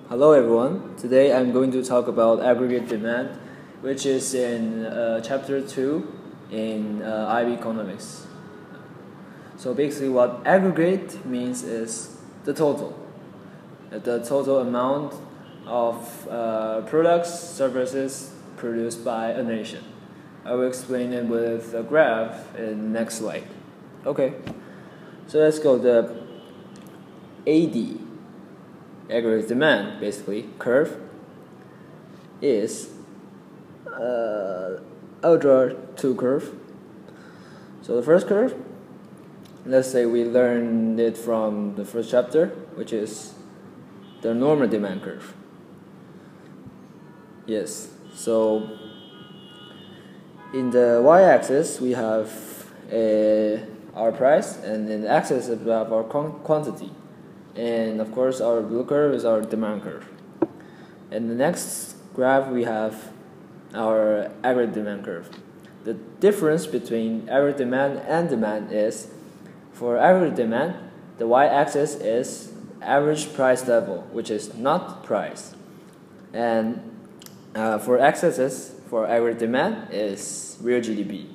Hello everyone. Today I'm going to talk about aggregate demand, which is in chapter 2 in IB Economics. So basically what aggregate means is the total amount of products, services produced by a nation. I will explain it with a graph in the next slide. Okay, so let's go. The AD, aggregate demand, basically curve, is I'll draw two curves. So the first curve, let's say we learned it from the first chapter, which is the normal demand curve. Yes, so in the y-axis we have our price, and in the axis we have our quantity. And of course our blue curve is our demand curve. And the next graph we have our aggregate demand curve. The difference between aggregate demand and demand is, for aggregate demand, the y-axis is average price level, which is not price. And for x-axis, for aggregate demand, is real GDP.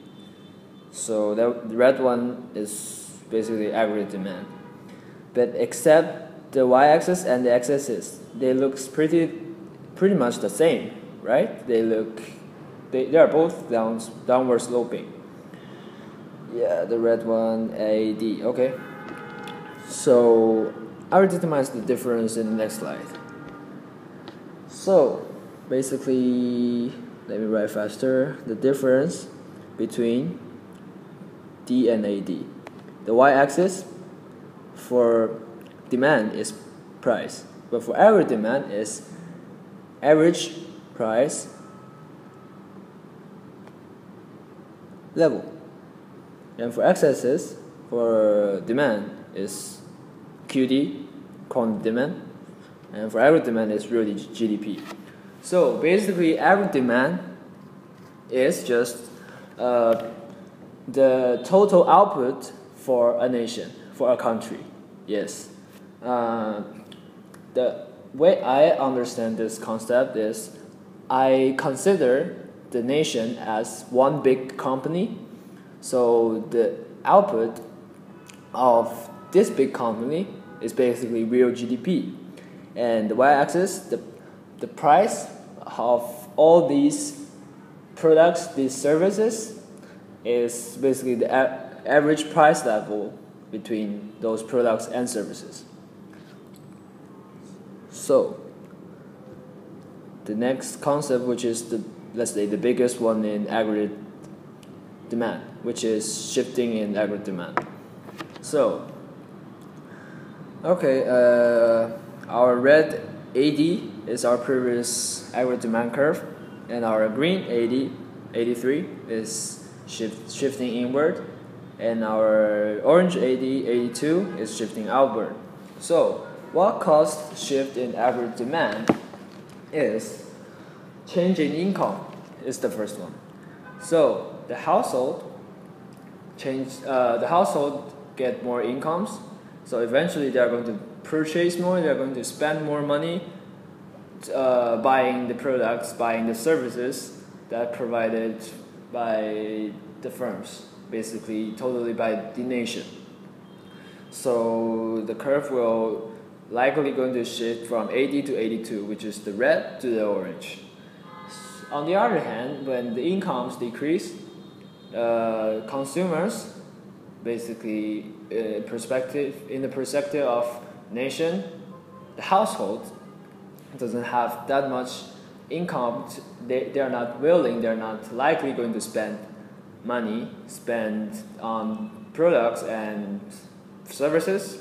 So the red one is basically aggregate demand. But except the y-axis and the x-axis, they look pretty much the same, right? They are both downward sloping. Yeah, the red one, AD. Okay. So I will determine the difference in the next slide. So basically, let me write faster. The difference between D and AD. The y-axis for demand is price, but for average demand is average price level, and for x-axis for demand is QD, quantity demand, and for average demand is really GDP. So basically average demand is just the total output for a nation, for a country. Yes. The way I understand this concept is, I consider the nation as one big company. So the output of this big company is basically real GDP. And the y-axis, the price of all these products, these services, is basically the average price level between those products and services. So the next concept, which is let's say the biggest one in aggregate demand, which is shifting in aggregate demand. So okay, our red AD is our previous aggregate demand curve, and our green AD 83 is shifting inward, and our orange AD 82 is shifting outward. So what caused shift in average demand is change in income is the first one. So the household get more incomes, so eventually they are going to purchase more, they are going to spend more money buying the products, buying the services that provided by the firms, basically totally by the nation. So the curve will likely going to shift from 80 to 82, which is the red, to the orange. On the other hand, when the incomes decrease, consumers, basically in the perspective of nation, the household doesn't have that much income. They are not willing, they are not likely going to spend on products and services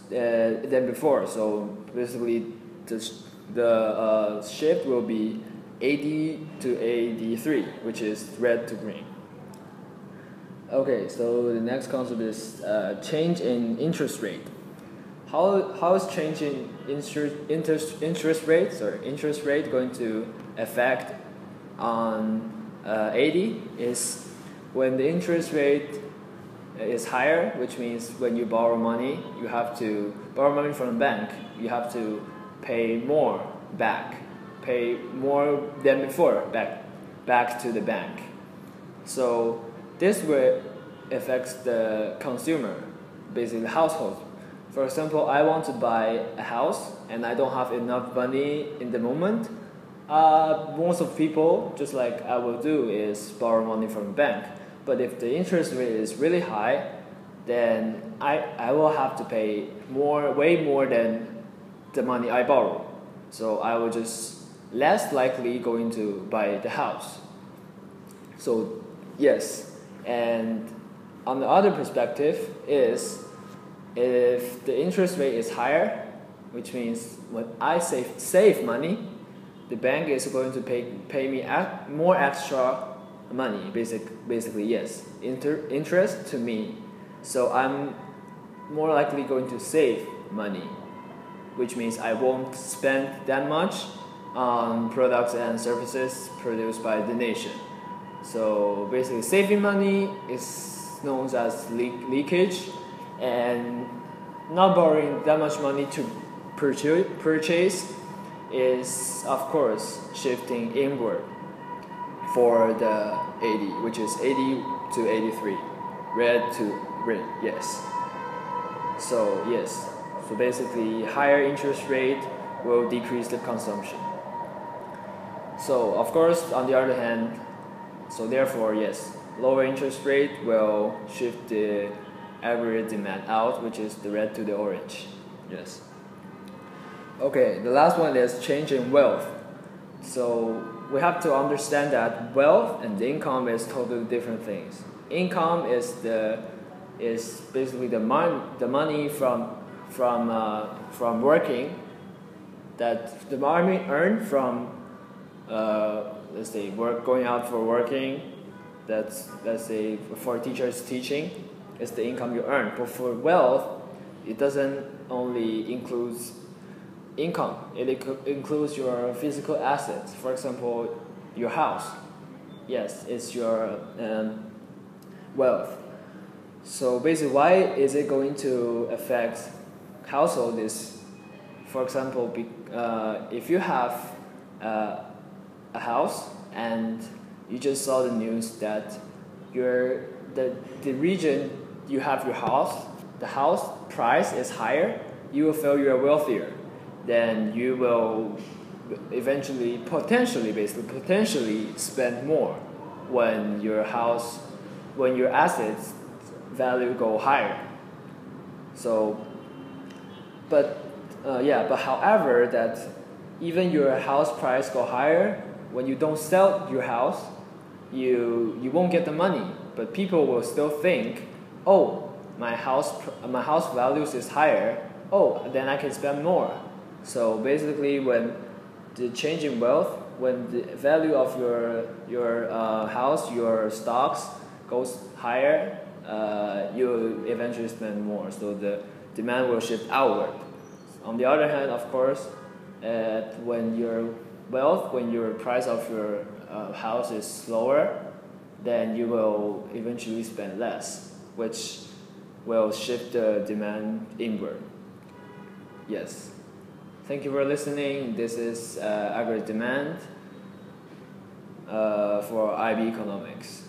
than before. So basically the shift will be 80 to 83, which is red to green. Okay, so the next concept is change in interest rate. How is change in interest rate going to affect on 80? Is when the interest rate is higher, which means when you borrow money, you have to borrow money from the bank. You have to pay more pay more than before back to the bank. So this will affect the consumer, basically the household. For example, I want to buy a house and I don't have enough money in the moment. Most of people, just like I will do, is borrow money from the bank. But if the interest rate is really high, then I will have to pay way more than the money I borrow. So I will just less likely going to buy the house. So yes, and on the other perspective is, if the interest rate is higher, which means when I save money, the bank is going to pay me more extra money. Basically yes, interest to me. So I'm more likely going to save money, which means I won't spend that much on products and services produced by the nation. So basically saving money is known as leakage, and not borrowing that much money to purchase is of course shifting inward for the 80, which is 80 to 83, red to green, yes. So yes, so basically higher interest rate will decrease the consumption. So of course, on the other hand, so therefore yes, lower interest rate will shift the aggregate demand out, which is the red to the orange, yes. Okay, the last one is change in wealth. So we have to understand that wealth and income is totally different things. Income is basically the money from working, that the money earned from let's say going out for working. That's, let's say, for teachers teaching, is the income you earn. But for wealth, it doesn't only include income, it includes your physical assets. For example, your house. Yes, it's your wealth. So basically, why is it going to affect household is, for example, if you have a house and you just saw the news that the region you have your house, the house price is higher, you will feel you're wealthier. Then you will eventually, potentially spend more when your assets value go higher. So, but however, that even your house price go higher, when you don't sell your house, you won't get the money. But people will still think, oh, my house values is higher. Oh, then I can spend more. So basically, when the change in wealth, when the value of your house, your stocks goes higher, you eventually spend more. So the demand will shift outward. On the other hand, of course, when your price of your house is lower, then you will eventually spend less, which will shift the demand inward. Yes. Thank you for listening. This is Aggregate Demand for IB Economics.